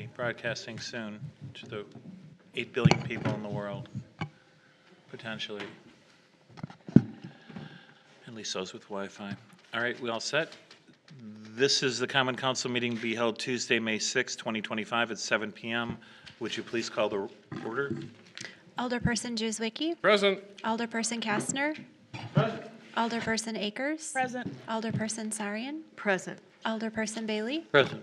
be broadcasting soon to the 8 billion people in the world, potentially. At least those with Wi-Fi. All right, we all set? This is the Common Council meeting to be held Tuesday, May 6, 2025 at 7 p.m. Would you please call the order? Alderperson Juzwicki. Present. Alderperson Kastner. Present. Alderperson Akers. Present. Alderperson Sarian. Present. Alderperson Bailey. Present.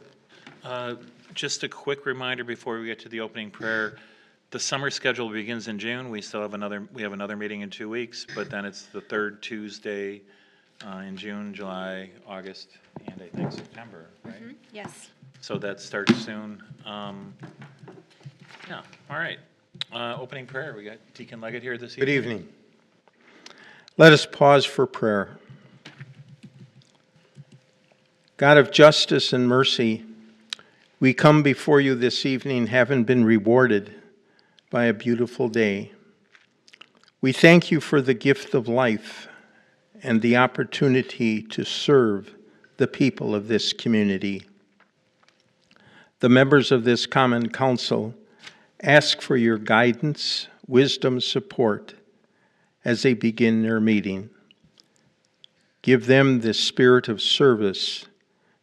Just a quick reminder before we get to the opening prayer. The summer schedule begins in June. We have another meeting in 2 weeks, but then it's the third Tuesday in June, July, August, and I think September, right? Yes. So that starts soon. Yeah, all right. Opening prayer. We got Deacon Leggett here this evening. Good evening. Let us pause for prayer. God of justice and mercy, we come before you this evening having been rewarded by a beautiful day. We thank you for the gift of life and the opportunity to serve the people of this community. The members of this Common Council ask for your guidance, wisdom, support as they begin their meeting. Give them the spirit of service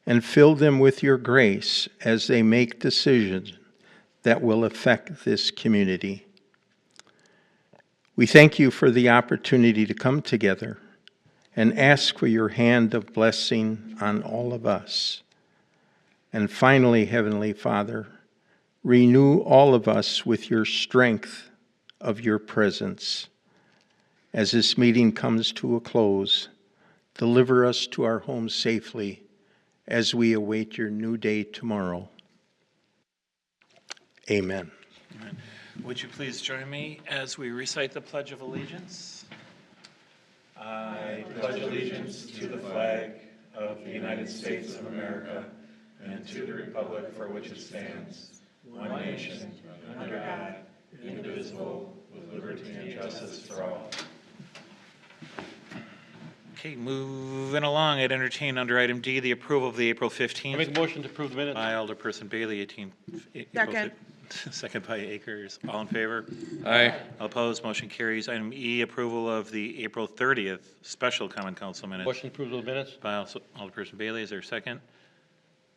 and fill them with your grace as they make decisions that will affect this community. We thank you for the opportunity to come together and ask for your hand of blessing on all of us. And finally, Heavenly Father, renew all of us with your strength of your presence. As this meeting comes to a close, deliver us to our homes safely as we await your new day tomorrow. Amen. Amen. Would you please join me as we recite the Pledge of Allegiance? I pledge allegiance to the flag of the United States of America and to the republic for which it stands, one nation, under God, indivisible, with liberty and justice for all. Okay, moving along, I'd entertain under item D the approval of the April 15th. I make a motion to approve the minutes. By Alderperson Bailey, Second. Second by Akers. All in favor? Aye. All opposed? Motion carries. Item E, approval of the April 30th special Common Council minutes. Motion to approve the minutes. By Alderperson Bailey. Is there a second?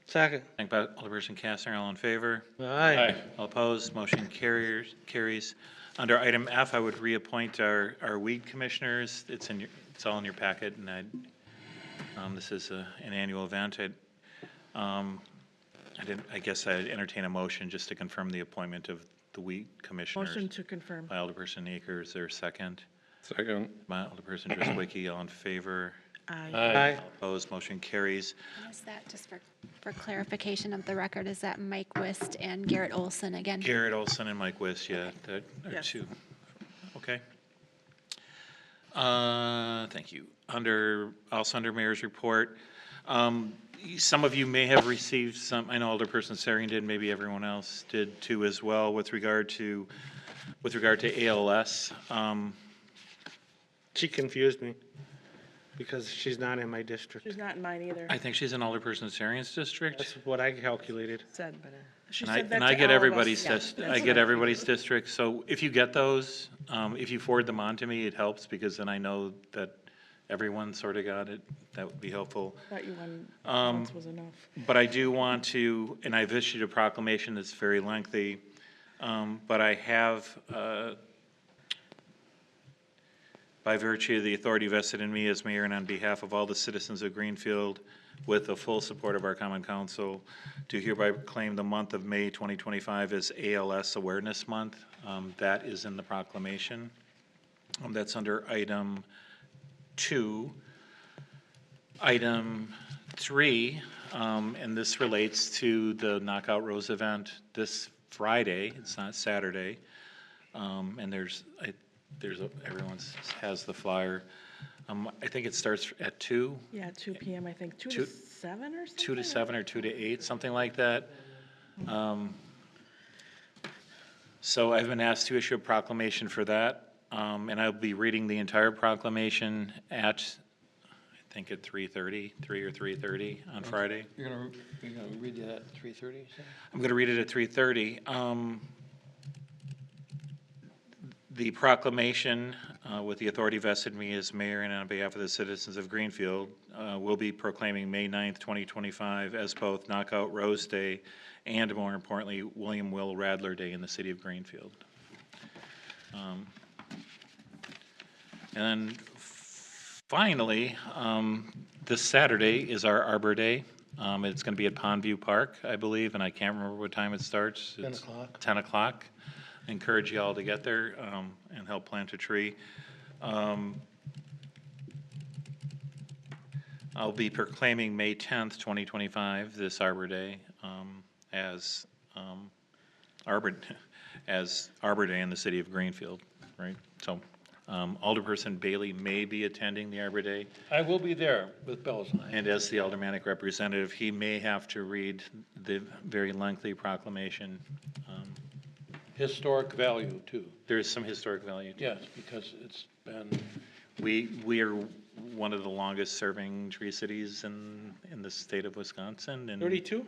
Second. Second by Alderperson Kastner. All in favor? Aye. All opposed? Motion carries. Under item F, I would reappoint our weed commissioners. It's all in your packet, and this is an annual event. I guess I'd entertain a motion just to confirm the appointment of the weed commissioners. Motion to confirm. By Alderperson Akers. Is there a second? Second. By Alderperson Driswicki. All in favor? Aye. Aye. All opposed? Motion carries. And is that, just for clarification of the record, is that Mike Wist and Garrett Olson again? Garrett Olson and Mike Wist, yeah, that are Yes. two. Okay. Thank you. Also under Mayor's report, some of you may have received some, I know Alderperson Sarian did, maybe everyone else did too as well, with regard to ALS. She confused me because she's not in my district. She's not in mine either. I think she's in Alderperson Sarian's district. That's what I calculated. Said, but she And said that I to get all of everybody's us. I get everybody's district, so if you get those, if you forward them on to me, it helps, because then I know that everyone sort of got it. That would be helpful. Thought you one once was enough. But I do want to, and I've issued a proclamation that's very lengthy, but I have, by virtue of the authority vested in me as mayor and on behalf of all the citizens of Greenfield, with the full support of our Common Council, to hereby proclaim the month of May 2025 as ALS Awareness Month. That is in the proclamation. That's under item 2. Item 3, and this relates to the Knockout Rose event this Friday. It's not Saturday. And everyone has the flyer. I think it starts at 2. Yeah, 2 p.m. I think. 2 Two- to 7 or something? 2 to 7 or 2 to 8, something like that. So I've been asked to issue a proclamation for that, and I'll be reading the entire proclamation at think at 3:30, 3 or 3:30 on Friday. You're gonna read that at 3:30, I'm going to read it at 3:30. The proclamation, with the authority vested in me as mayor and on behalf of the citizens of Greenfield, will be proclaiming May 9th, 2025 as both Knockout Rose Day and, more importantly, William Will Radler Day in the city of Greenfield. And then finally, this Saturday is our Arbor Day. It's going to be at Pondview Park, I believe, and I can't remember what time it starts. 10 It's o'clock. 10 o'clock. I encourage you all to get there and help plant a tree. I'll be proclaiming May 10th, 2025, this Arbor Day, as Arbor Day in the city of Greenfield, right? So Alderperson Bailey may be attending the Arbor Day, I will be there with bells on. and as the aldermanic representative, he may have to read the very lengthy proclamation. Historic value, too. There is some historic value to it. Yes, because it's been, We are one of the longest-serving tree cities in the state of Wisconsin, and 32?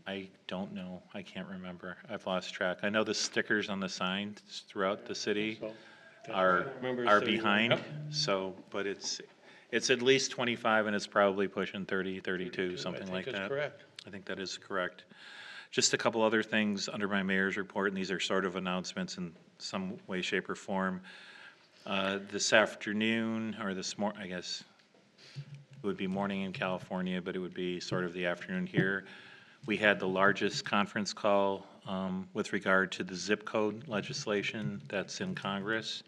I don't know, I can't remember, I've lost track. I know the stickers on the signs throughout the city So, are remember it's 31. behind, Yep. so, but it's at least 25, and it's probably pushing 30, 32, something like I think that. that's correct. I think that is correct. Just a couple other things under my mayor's report, and these are sort of announcements in some way, shape, or form. This afternoon, or I guess it would be morning in California, but it would be sort of the afternoon here. We had the largest conference call with regard to the zip code legislation that's in Congress.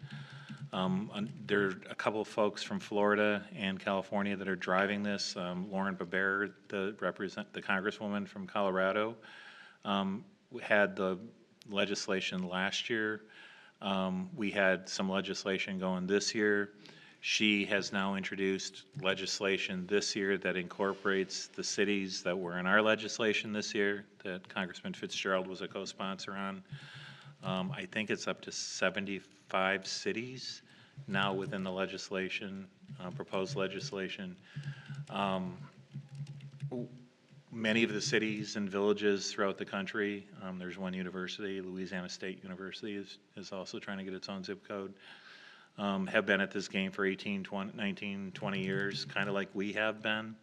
There are a couple of folks from Florida and California that are driving this. Lauren Baber, the congresswoman from Colorado, had the legislation last year. We had some legislation going this year. She has now introduced legislation this year that incorporates the cities that were in our legislation this year, that Congressman Fitzgerald was a co-sponsor on. I think it's up to 75 cities now within the legislation, proposed legislation. Many of the cities and villages throughout the country, there's one university, Louisiana State University is also trying to get its own zip code, have been at this game for 18, 19, 20 years, kind of like we have been.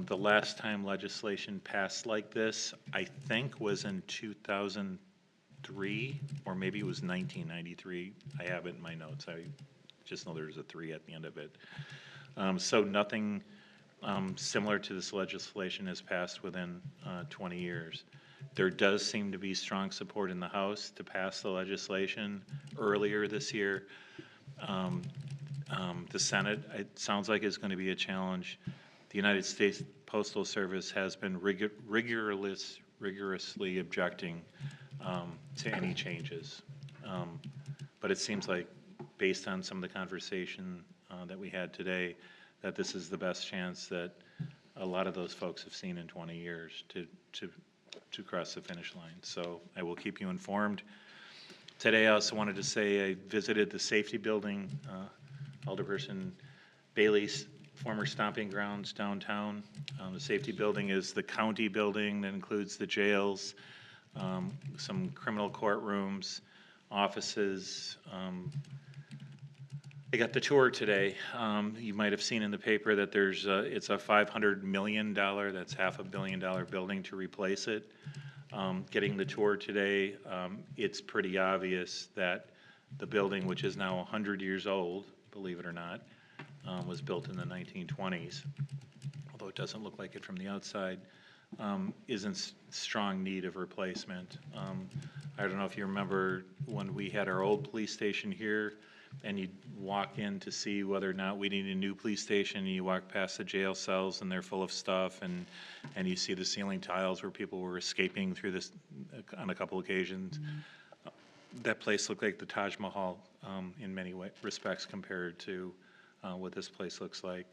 The last time legislation passed like this, I think, was in 2003, or maybe it was 1993. I have it in my notes. I just know there's a 3 at the end of it. So nothing similar to this legislation has passed within 20 years. There does seem to be strong support in the House to pass the legislation earlier this year. The Senate, it sounds like it's going to be a challenge. The United States Postal Service has been rigorously objecting to any changes. But it seems like, based on some of the conversation that we had today, that this is the best chance that a lot of those folks have seen in 20 years to cross the finish line. So I will keep you informed. Today, I also wanted to say I visited the safety building, Alderperson Bailey's former stomping grounds downtown. The safety building is the county building that includes the jails, some criminal courtrooms, offices. I got the tour today. You might have seen in the paper that it's a $500 million, that's $500 million building to replace it. Getting the tour today, it's pretty obvious that the building, which is now 100 years old, believe it or not, was built in the 1920s, although it doesn't look like it from the outside, is in strong need of replacement. I don't know if you remember when we had our old police station here, and you walk in to see whether or not we need a new police station, and you walk past the jail cells and they're full of stuff, and you see the ceiling tiles where people were escaping through this on a couple occasions. That place looked like the Taj Mahal in many respects compared to what this place looks like.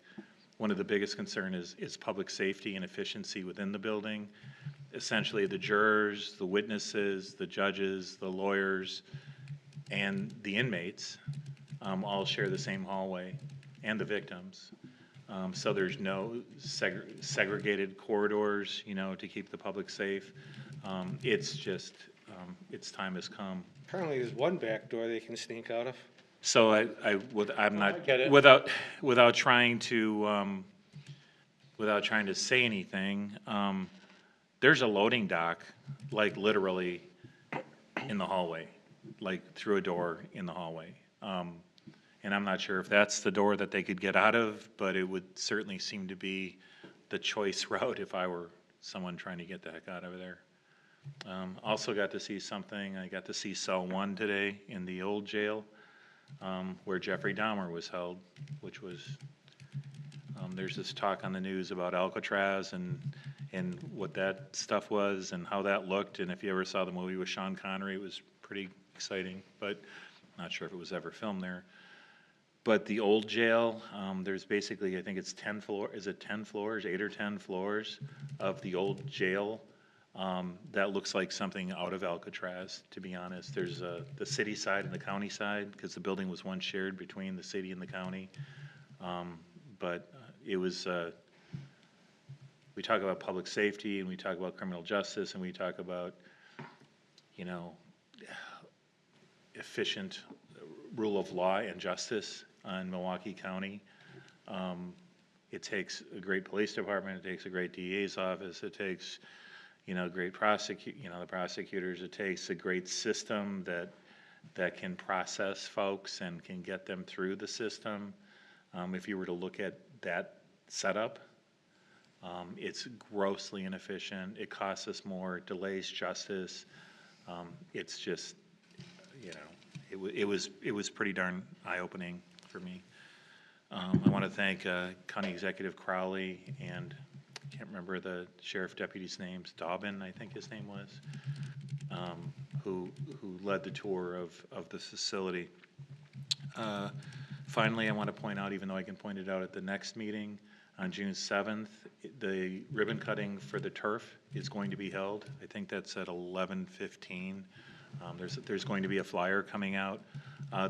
One of the biggest concerns is public safety and efficiency within the building. Essentially, the jurors, the witnesses, the judges, the lawyers, and the inmates all share the same hallway, and the victims. So there's no segregated corridors, you know, to keep the public safe. It's just, its time has come. Apparently there's one back door they can sneak out of. So I'm not, get it. without trying to say anything, there's a loading dock, like literally in the hallway, like through a door in the hallway. And I'm not sure if that's the door that they could get out of, but it would certainly seem to be the choice route if I were someone trying to get the heck out of there. Also got to see something, I got to see cell 1 today in the old jail, where Jeffrey Dahmer was held, which was, there's this talk on the news about Alcatraz and what that stuff was and how that looked, and if you ever saw the movie with Sean Connery, it was pretty exciting, but not sure if it was ever filmed there. But the old jail, there's basically, I think it's 10 floors, 8 or 10 floors of the old jail. That looks like something out of Alcatraz, to be honest. There's the city side and the county side, because the building was once shared between the city and the county. But it was, we talk about public safety, and we talk about criminal justice, and we talk about, you know, efficient rule of law and justice in Milwaukee County. It takes a great police department, it takes a great DA's office, it takes, you know, the prosecutors, it takes a great system that can process folks and can get them through the system. If you were to look at that setup, it's grossly inefficient, it costs us more, it delays justice. It's just, you know, it was pretty darn eye-opening for me. I want to thank County Executive Crowley and I can't remember the sheriff deputy's names, Dobbin, I think his name was, who led the tour of the facility. Finally, I want to point out, even though I can point it out at the next meeting, on June 7th, the ribbon cutting for the turf is going to be held. I think that's at 11:15. There's going to be a flyer coming out.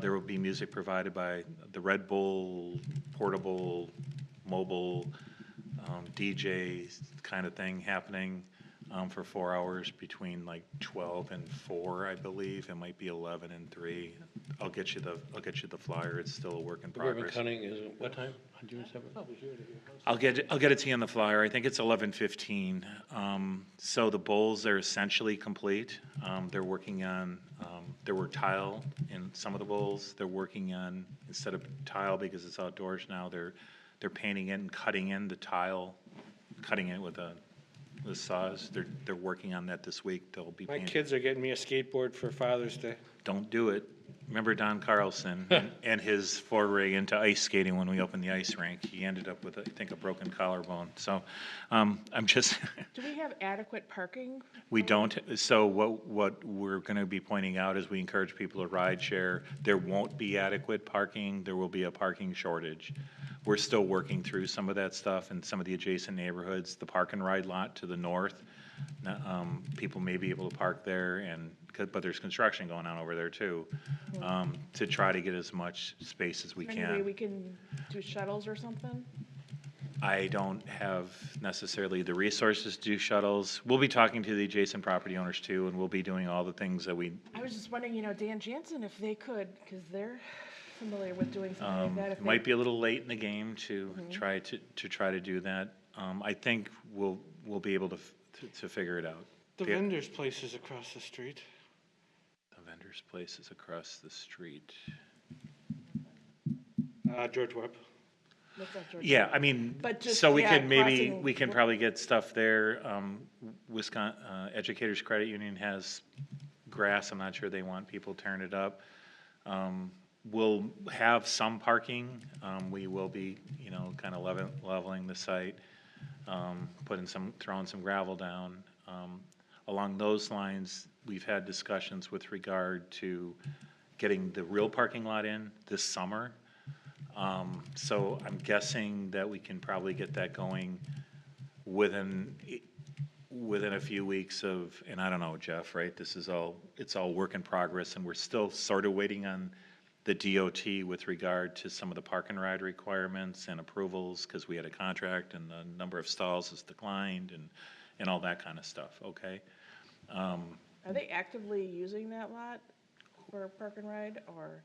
There will be music provided by the Red Bull portable mobile DJ kind of thing happening for 4 hours between like 12 and 4, I believe. It might be 11 and 3. I'll get you the flyer. It's still a work in The ribbon progress. cutting is at what time? On June 7th? I'll get it to you on the flyer. I think it's 11:15. So the bowls are essentially complete. They're working on, there were tile in some of the bowls. They're working on, instead of tile because it's outdoors now, they're painting it and cutting in the tile, cutting it with saws. They're working on that this week. They'll be My painting. kids are getting me a skateboard for Father's Day. Don't do it. Remember Don Carlson and his foray into ice skating when we opened the ice rink? He ended up with, I think, a broken collarbone. So I'm just, Do we have adequate parking? we don't, so what we're going to be pointing out is we encourage people to ride share. There won't be adequate parking. There will be a parking shortage. We're still working through some of that stuff in some of the adjacent neighborhoods. The park and ride lot to the north, people may be able to park there, but there's construction going on over there too, to try to get as much space as we Any way can. we can do shuttles or something? I don't have necessarily the resources to do shuttles. We'll be talking to the adjacent property owners too, and we'll be doing all the things that we, I was just wondering, Dan Jansen, if they could, because they're familiar with doing something like that. If it might be a little late in the game to try to do that. I think we'll be able to figure it out. The Yeah. vendor's place is across the street. The vendor's place is across the street. George Webb. What's that, George? Yeah, I mean, But just, so we yeah, can maybe, crossing- we can probably get stuff there. Wisconsin Educators Credit Union has grass. I'm not sure they want people tearing it up. We'll have some parking. We will be, kind of leveling the site, throwing some gravel down. Along those lines, we've had discussions with regard to getting the real parking lot in this summer. So I'm guessing that we can probably get that going within a few weeks of, and I don't know, Jeff, right? It's all work in progress, and we're still sort of waiting on the DOT with regard to some of the park and ride requirements and approvals, because we had a contract and the number of stalls has declined and all that kind of stuff, okay? Are they actively using that lot for park and ride, or?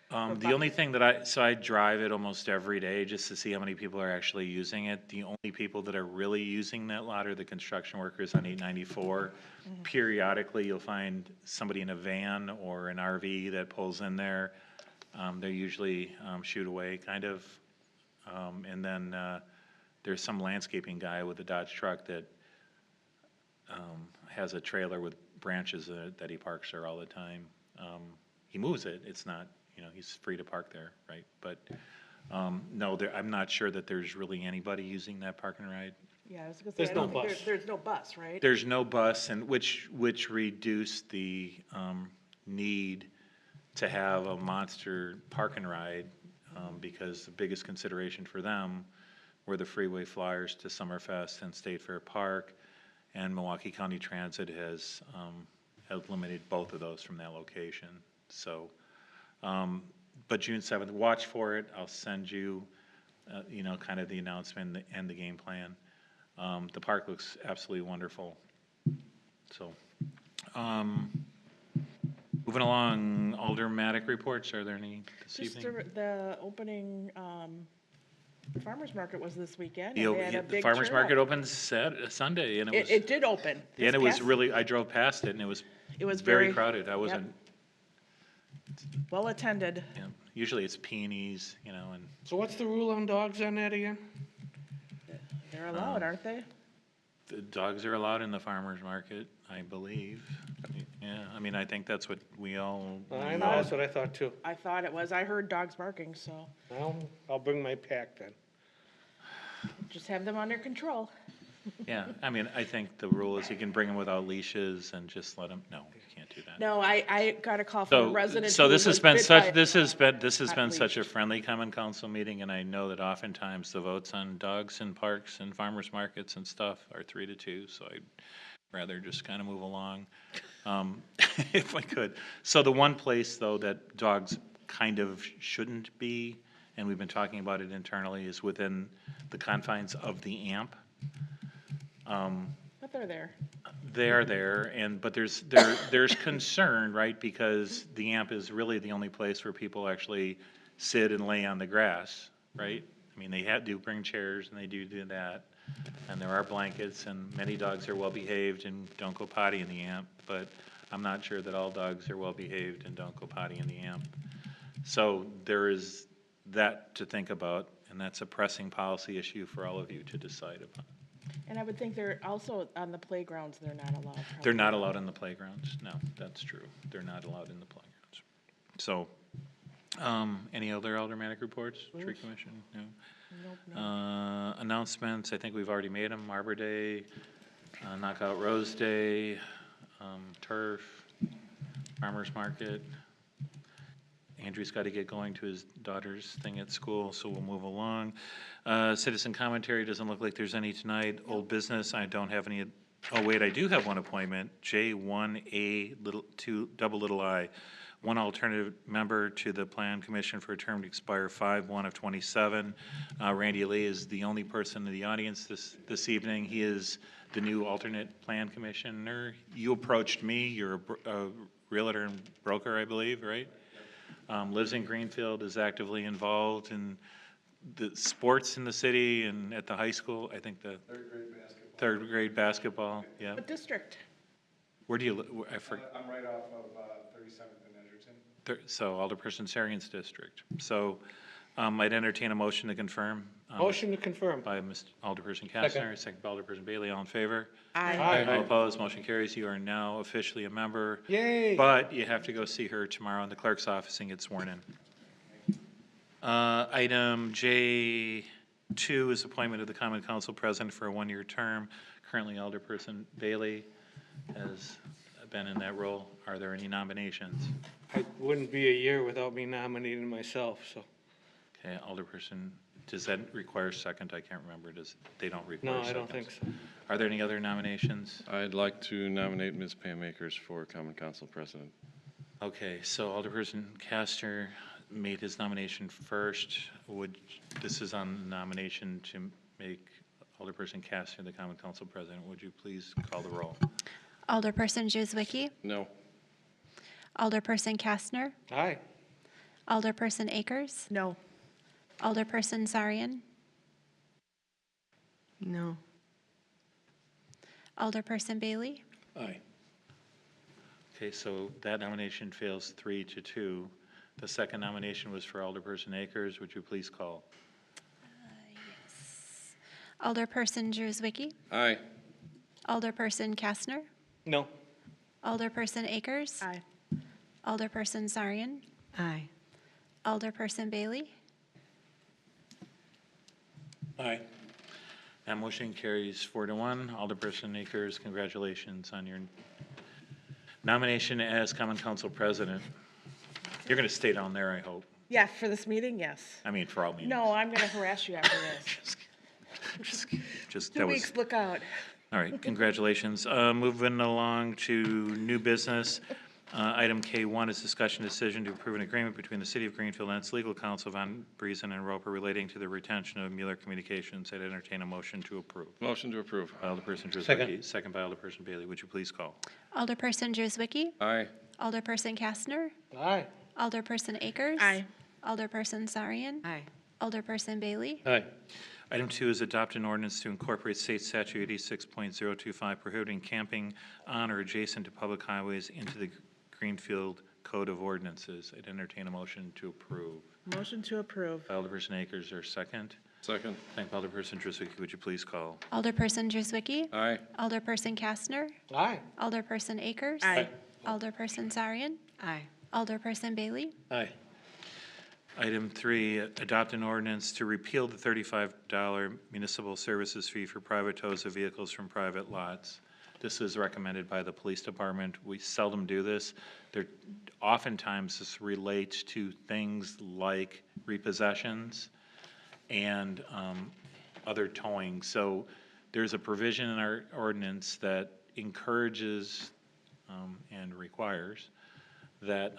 The only thing that I drive it almost every day just to see how many people are actually using it. The only people that are really using that lot are the construction workers on 894. Periodically, you'll find somebody in a van or an RV that pulls in there. They're usually shoot away, kind of. And then there's some landscaping guy with a Dodge truck that has a trailer with branches in it that he parks there all the time. He moves it. It's not, he's free to park there, right? But no, I'm not sure that there's really anybody using that park and ride. Yeah, I was gonna say, There's I don't no think bus. there's no bus, right? There's no bus, and which reduced the need to have a monster park and ride, because the biggest consideration for them were the freeway flyers to Summerfest and State Fair Park, and Milwaukee County Transit has eliminated both of those from that location. So, but June 7th, watch for it. I'll send you, kind of the announcement and the game plan. The park looks absolutely wonderful. So, moving along, Aldermanic reports. Are there any this Just evening? the opening, farmer's market was this weekend. The, and they had a the big farmer's turnout. market opened Sunday, and it was, It did open. and this it was past- really, I drove past it, and it was very very crowded. I wasn't, well attended. usually it's peonies, and So what's the rule on dogs on that again? They're allowed, aren't they? the dogs are allowed in the farmer's market, I believe. Yeah, I mean, I think that's what we all. I know, that's what I thought too. I thought it was. I heard dogs barking, so Well, I'll bring my pack then. just have them under control. Yeah, I mean, I think the rule is you can bring them without leashes and just let them, no, you can't do that. No, I got a call from a So, resident. so who this has was been bit such, by- this has Not been such a leashed. friendly common council meeting, and I know that oftentimes the votes on dogs in parks and farmers markets and stuff are 3-2, so I'd rather just kind of move along, if I could. So the one place, though, that dogs kind of shouldn't be, and we've been talking about it internally, is within the confines of the AMP. But they're there. They are there, but there's concern, right? Because the AMP is really the only place where people actually sit and lay on the grass, right? I mean, they do bring chairs and they do that, and there are blankets, and many dogs are well behaved and don't go potty in the AMP, but I'm not sure that all dogs are well behaved and don't go potty in the AMP. So there is that to think about, and that's a pressing policy issue for all of you to decide upon. And I would think they're also on the playgrounds, they're not allowed. They're probably. not allowed in the playgrounds, no, that's true, they're not allowed in the playgrounds. So, any other aldermanic reports, tree commission, no? Nope, no. Announcements, I think we've already made them, Arbor Day, Knockout Rose Day, turf, farmer's market. Andrew's got to get going to his daughter's thing at school, so we'll move along. Citizen commentary, doesn't look like there's any tonight. Old business, I don't have any. Oh, wait, I do have one appointment, J1A, double little I. One alternative member to the Plan Commission for a term to expire 5/1/27. Randy Lee is the only person in the audience this evening. He is the new alternate Plan Commissioner. You approached me, you're a realtor and broker, I believe, right? Lives in Greenfield, is actively involved in the sports in the city and at the high school. I think the third grade basketball. Yeah. What district? Where do you live? I'm right off of 37th and Edgerton. So Alderperson Sarian's district. So I'd entertain a motion to confirm. Motion to confirm. By Mr. Alderperson Kastner, second by Alderperson Bailey. All in favor? Aye. All opposed, motion carries. You are now officially a member. Yay. But you have to go see her tomorrow in the clerk's office and get sworn in. Item J2 is appointment of the Common Council President for a one-year term. Currently, Alderperson Bailey has been in that role. Are there any nominations? It wouldn't be a year without me nominating myself, so. Okay, Alderperson, does that require second? I can't remember. They don't require No, seconds? I don't think so. Are there any other nominations? I'd like to nominate Ms. Pam Akers for Common Council President. Okay, so Alderperson Castor made his nomination first. This is on the nomination to make Alderperson Kastner the Common Council President. Would you please call the roll? Alderperson Juzwicki, No. Alderperson Kastner, Aye. Alderperson Akers, No. Alderperson Sarian, No. Alderperson Bailey, Aye. Okay, so that nomination fails 3-2. The second nomination was for Alderperson Akers. Would you please call? Alderperson Juzwicki, Aye. Alderperson Kastner, No. Alderperson Akers, Aye. Alderperson Sarian, Aye. Alderperson Bailey, Aye. That motion carries 4-1. Alderperson Akers, congratulations on your nomination as Common Council President. You're going to stay down there, I hope. Yeah, for this meeting, yes. I mean, for all meetings. No, I'm gonna harass you after this. Just, 2 that weeks, was, look out. all right, congratulations. Moving along to new business. Item K1 is discussion decision to approve an agreement between the City of Greenfield and its legal counsel, Von Briesen and Roper, relating to the retention of Mueller Communications. I'd entertain a motion to approve. Motion to approve. By Alderperson Driscoll. Second. Second by Alderperson Bailey. Would you please call? Alderperson Juzwicki, Aye. Alderperson Kastner, Aye. Alderperson Akers, Aye. Alderperson Sarian, Aye. Alderperson Bailey, Aye. Item 2 is adopt an ordinance to incorporate State Statute 86.025 prohibiting camping on or adjacent to public highways into the Greenfield Code of Ordinances. I'd entertain a motion to approve. Motion to approve. By Alderperson Akers, or second? Second. Thank you, Alderperson Driscoll. Would you please call? Alderperson Juzwicki, Aye. Alderperson Kastner, Aye. Alderperson Akers, Aye. Alderperson Sarian, Aye. Alderperson Bailey, Aye. Item 3, adopt an ordinance to repeal the $35 municipal services fee for private tows of vehicles from private lots. This is recommended by the police department. We seldom do this. Oftentimes, this relates to things like repossessions and other towing. So there's a provision in our ordinance that encourages and requires that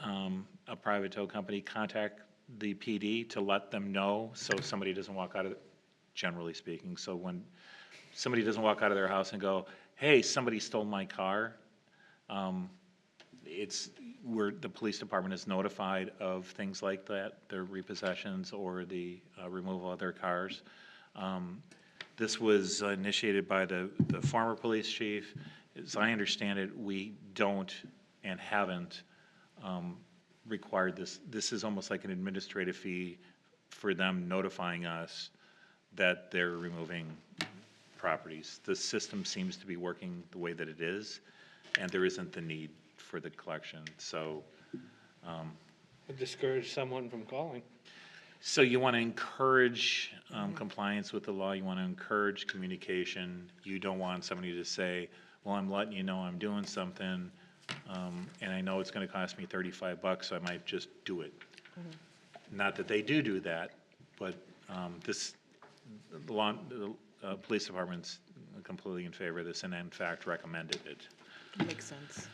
a private tow company contact the PD to let them know, so somebody doesn't walk out of, generally speaking, so when somebody doesn't walk out of their house and go, hey, somebody stole my car, it's where the police department is notified of things like that, their repossessions or the removal of their cars. This was initiated by the former police chief. As I understand it, we don't and haven't required this. This is almost like an administrative fee for them notifying us that they're removing properties. The system seems to be working the way that it is, and there isn't the need for the collection. So, Discourage someone from calling. so you want to encourage compliance with the law. You want to encourage communication. You don't want somebody to say, well, I'm letting you know I'm doing something, and I know it's going to cost me $35, so I might just do it. Not that they do that, but the police department's completely in favor of this, and in fact recommended it. Makes sense.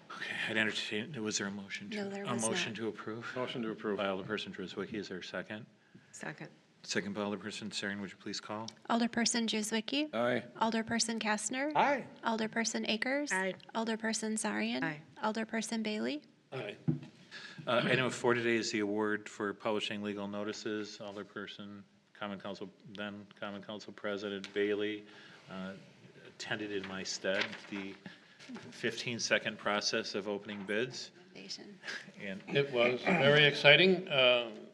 Okay, I'd entertain, was there a motion to? No, there A was motion not. to approve? Motion to approve. By Alderperson Driswicki, is there a second? Second. Second by Alderperson Sarian, would you please call? Alderperson Juzwicki, Aye. Alderperson Kastner, Aye. Alderperson Akers, Aye. Alderperson Sarian, Aye. Alderperson Bailey, Aye. Item 4 today is the award for publishing legal notices. Alderperson, Common Council, then Common Council President Bailey attended in my stead the 15-second process of opening bids. And It was very exciting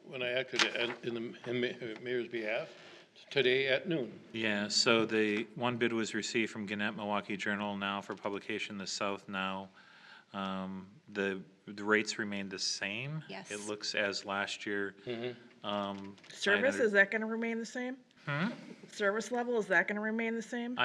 when I acted in the mayor's behalf today at noon. yeah, so the one bid was received from Gannett Milwaukee Journal Now for publication, the South Now. The rates remained the same. Yes. It looks as last year. Service, is that gonna remain the same? Service level, is that gonna remain the same?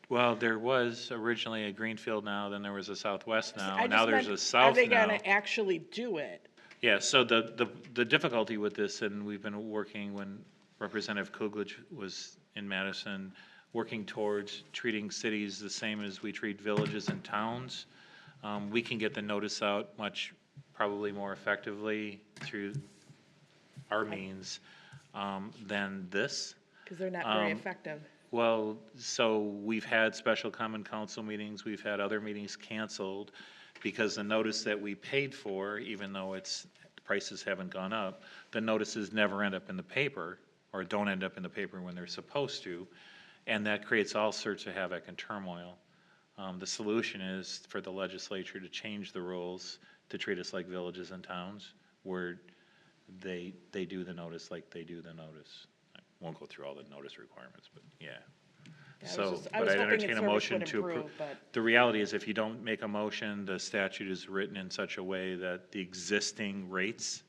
Well, there was originally a Greenfield Now, then there was a Southwest Now, I and now just there's meant, a South Are they Now. gonna actually do it? Yeah, so the difficulty with this, and we've been working when Representative Kuglich was in Madison, working towards treating cities the same as we treat villages and towns. We can get the notice out probably more effectively through our means than this. Because they're not very effective. Well, so we've had special common council meetings, we've had other meetings canceled because the notice that we paid for, even though prices haven't gone up, the notices never end up in the paper or don't end up in the paper when they're supposed to. And that creates all sorts of havoc and turmoil. The solution is for the legislature to change the rules to treat us like villages and towns where they do the notice like they do the notice. I won't go through all the notice requirements, but yeah. I was So, just- I but was I'd hoping its entertain a service motion would to approve. improve, but- The reality is if you don't make a motion, the statute is written in such a way that the existing rates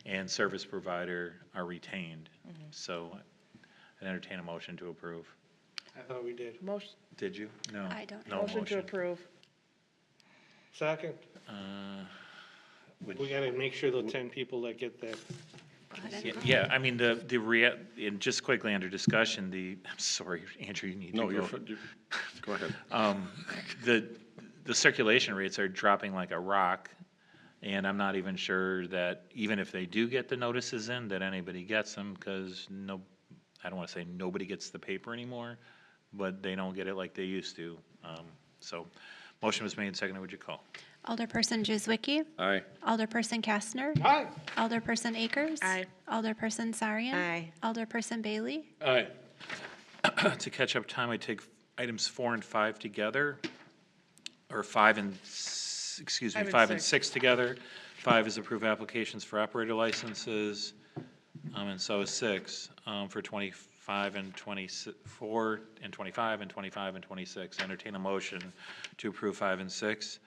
and service provider are retained. So I'd entertain a motion to approve. I thought we did. Motion, Did you? No. I don't No motion to approve. Second, Would- we gotta make sure the 10 people that get that. Go ahead and Yeah, vote. yeah, I mean, and just quickly under discussion, I'm sorry, Andrew, you need to No, you're, go. go ahead. The circulation rates are dropping like a rock, and I'm not even sure that even if they do get the notices in, that anybody gets them, because I don't want to say nobody gets the paper anymore, but they don't get it like they used to. So, motion was made, seconded, would you call? Alderperson Juzwicki, Aye. Alderperson Kastner, Aye. Alderperson Akers. Aye. Alderperson Sarian. Aye. Alderperson Bailey. Aye. To catch up time, I take items 4 and 5 together, or 5 and 6 together. 5 is approve applications for operator licenses, and so is 6, for 25 and 24, and 25, and 25, and 26. Entertain a motion to approve 5 and 6.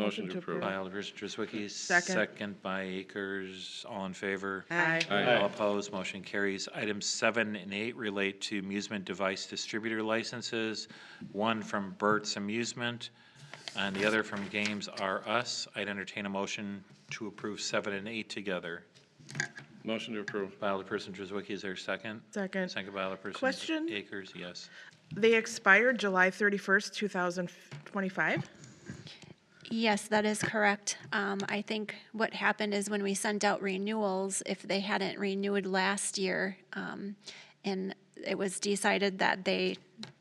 Motion to approve. By Alderperson Driswicky. Second. Second by Akers. All in favor? Aye. All opposed, motion carries. Items 7 and 8 relate to amusement device distributor licenses, one from Burt's Amusement, and the other from Games R Us. I'd entertain a motion to approve 7 and 8 together. Motion to approve. By Alderperson Driswicky, is there a second? Second. Second by Alderperson Question? Akers, yes. They expired July 31st, 2025? Yes, that is correct. I think what happened is when we sent out renewals, if they hadn't renewed last year, and it was decided that they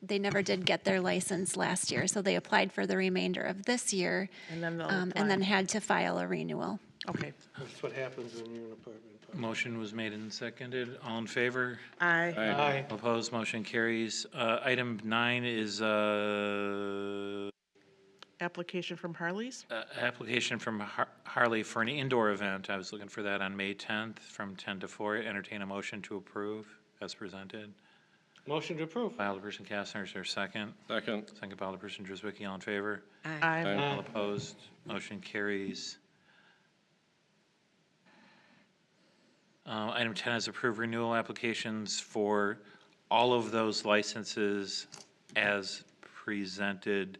never did get their license last year, so they applied for the remainder of this year, And then they'll and apply. then had to file a renewal. Okay. That's what happens when you're in apartment. Motion was made and seconded. All in favor? Aye. Aye. Opposed, motion carries. Item 9 is Application from Harley's? application from Harley for an indoor event. I was looking for that on May 10th from 10 to 4. Entertain a motion to approve as presented. Motion to approve. By Alderperson Kastner, is there a second? Second. Second by Alderperson Driswicky, all in favor? Aye. All opposed, motion carries. Item 10 is approve renewal applications for all of those licenses as presented,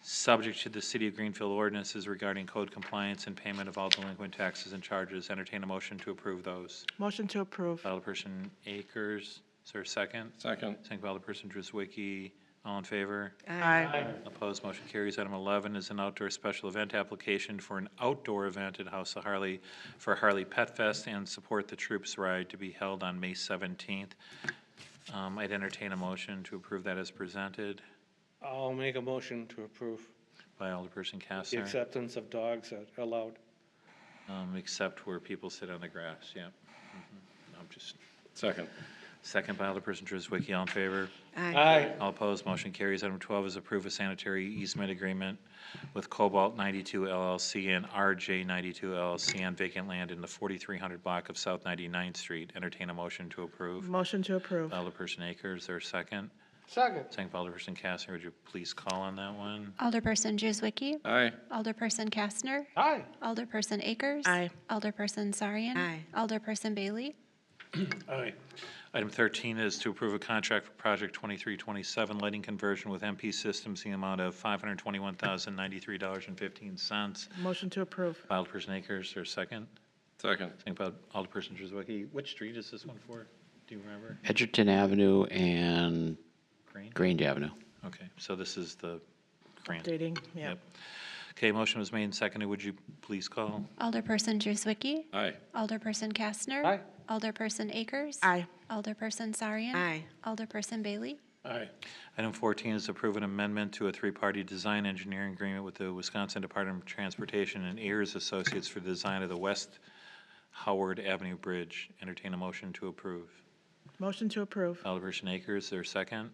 subject to the City of Greenfield ordinances regarding code compliance and payment of all delinquent taxes and charges. Entertain a motion to approve those. Motion to approve. Alderperson Akers, is there a second? Second. Second by Alderperson Driswicky, all in favor? Aye. Opposed, motion carries. Item 11 is an outdoor special event application for an outdoor event at House of Harley for Harley Pet Fest and Support the Troops Ride to be held on May 17th. I'd entertain a motion to approve that as presented I'll make a motion to approve by Alderperson the Kastner, acceptance of dogs that are allowed. except where people sit on the grass, yeah. I'm just, Second. second by Alderperson Driswicky, all in favor? Aye. All opposed, motion carries. Item 12 is approve a sanitary easement agreement with Cobalt 92 LLC and RJ 92 LLC on vacant land in the 4300 block of South 99th Street. Entertain a motion to approve. Motion to approve. Alderperson Akers, there a second? Second. Second by Alderperson Kastner, would you please call on that one? Alderperson Juzwicki. Aye. Alderperson Kastner. Aye. Alderperson Akers. Aye. Alderperson Sarian. Aye. Alderperson Bailey. Aye. Item 13 is to approve a contract for Project 2327 lighting conversion with MP Systems in the amount of $521,093.15. Motion to approve. By Alderperson Akers, there a second? Second. Second by Alderperson Driswicky. Which street is this one for? Do you remember? Edgerton Avenue and Green? Grange Avenue. Okay, so this is the grant. Updating, yeah. Yep. Okay, motion was made and seconded. Would you please call? Alderperson Drewswicki. Aye. Alderperson Kastner. Aye. Alderperson Akers. Aye. Alderperson Sarian. Aye. Alderperson Bailey. Aye. Item 14 is approve an amendment to a three-party design engineering agreement with the Wisconsin Department of Transportation and Ayers Associates for the design of the West Howard Avenue Bridge. Entertain a motion to approve. Motion to approve. Alderperson Akers, there a second?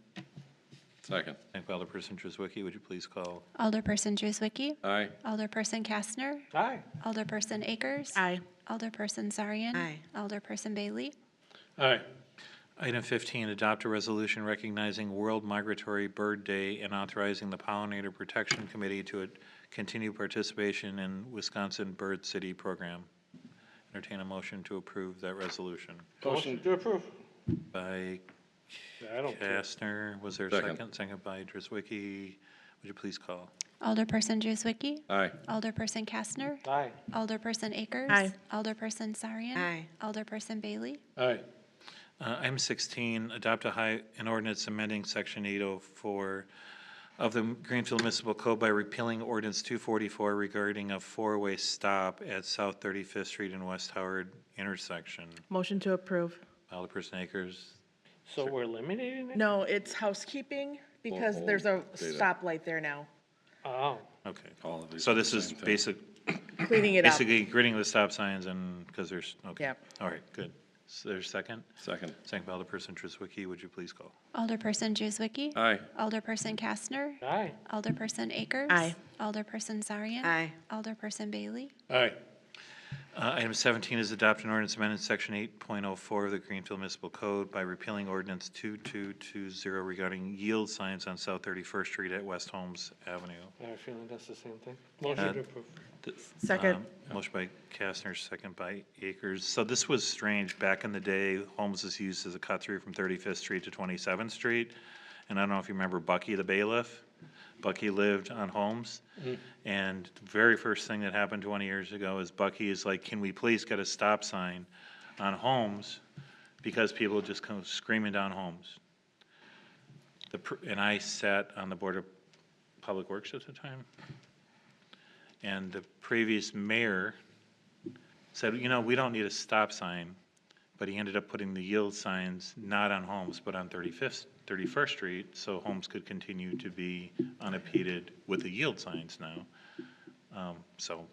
Second. Second by Alderperson Drewswicki. Would you please call? Alderperson Drewswicki. Aye. Alderperson Kastner. Aye. Alderperson Akers. Aye. Alderperson Sarian. Aye. Alderperson Bailey. Aye. Item 15, adopt a resolution recognizing World Migratory Bird Day and authorizing the Pollinator Protection Committee to continue participation in Wisconsin Bird City program. Entertain a motion to approve that resolution. Motion to approve. By I don't care. Kastner, was there a Second. second? Second by Drewswicki. Would you please call? Alderperson Drewswicki. Aye. Alderperson Kastner. Aye. Alderperson Akers. Aye. Alderperson Sarian. Aye. Alderperson Bailey. Aye. Item 16, adopt an ordinance amending Section 804 of the Greenfield Municipal Code by repealing Ordinance 244 regarding a four-way stop at South 35th Street and West Howard intersection. Motion to approve. Alderperson Akers. So we're eliminating it? No, it's housekeeping because Oh, there's a data. stoplight there now. Oh. Okay. All of these So are the this is same thing. Cleaning it up. basically gridding the stop signs and, because there's, okay. Yep. All right, good. So there's a second? Second. Second by Alderperson Drewswicki. Would you please call? Alderperson Drewswicki. Aye. Alderperson Kastner. Aye. Alderperson Akers. Aye. Alderperson Sarian. Aye. Alderperson Bailey. Aye. Item 17 is adopt an ordinance amendment Section 8.04 of the Greenfield Municipal Code by repealing Ordinance 2220 regarding yield signs on South 31st Street at West Holmes Avenue. I have a feeling that's the same thing. Motion to approve. Second. Motion by Kastner, second by Akers. So this was strange. Back in the day, Holmes was used as a cut-through from 35th Street to 27th Street. And I don't know if you remember Bucky the bailiff. Bucky lived on Holmes. And the very first thing that happened 20 years ago is Bucky is like, can we please get a stop sign on Holmes? Because people just come screaming down Holmes. And I sat on the Board of Public Works at the time. And the previous mayor said, you know, we don't need a stop sign, but he ended up putting the yield signs not on Holmes, but on 31st Street, so Holmes could continue to be unimpeded with the yield signs now. So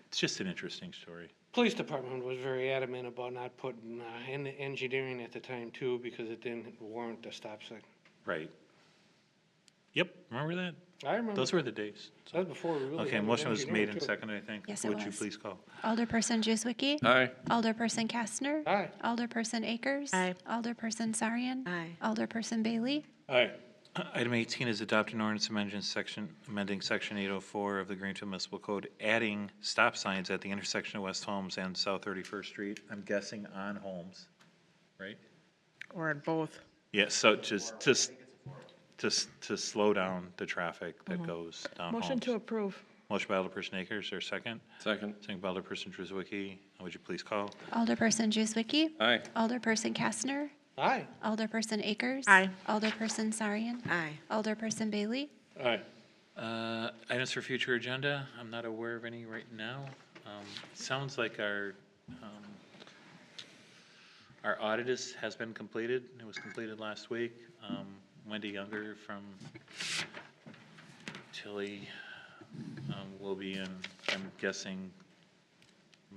it's just an interesting story. Police department was very adamant about not putting, in the engineering at the time too, because it didn't warrant the stop sign. Right. Yep, remember that? I remember. Those were the days. That was before we really. Okay, had motion was engineering, made and too. seconded, I think. Yes, it Would you was. please call? Alderperson Drewswicki. Aye. Alderperson Kastner. Aye. Alderperson Akers. Aye. Alderperson Sarian. Aye. Alderperson Bailey. Aye. Item 18 is adopt an ordinance amending Section 804 of the Greenfield Municipal Code, adding stop signs at the intersection of West Holmes and South 31st Street. I'm guessing on Holmes, right? Or at both. Yeah, so just to slow down the traffic that goes down Holmes. Motion to approve. Motion by Alderperson Akers, or second? Second. Second by Alderperson Drewswicki. Would you please call? Alderperson Drewswicki. Aye. Alderperson Kastner. Aye. Alderperson Akers. Aye. Alderperson Sarian. Aye. Alderperson Bailey. Aye. Items for future agenda, I'm not aware of any right now. Sounds like our audit has been completed. It was completed last week. Wendy Younger from Tilly will be in, I'm guessing,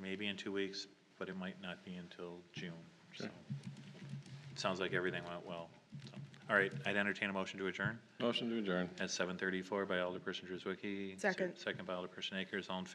maybe in 2 weeks, but it might not be until June. So it sounds like everything went well. So, all right, I'd entertain a motion to adjourn Motion to adjourn. at 7:34 by Alderperson Drewswicki. Second. Second by Alderperson Akers. All in favor?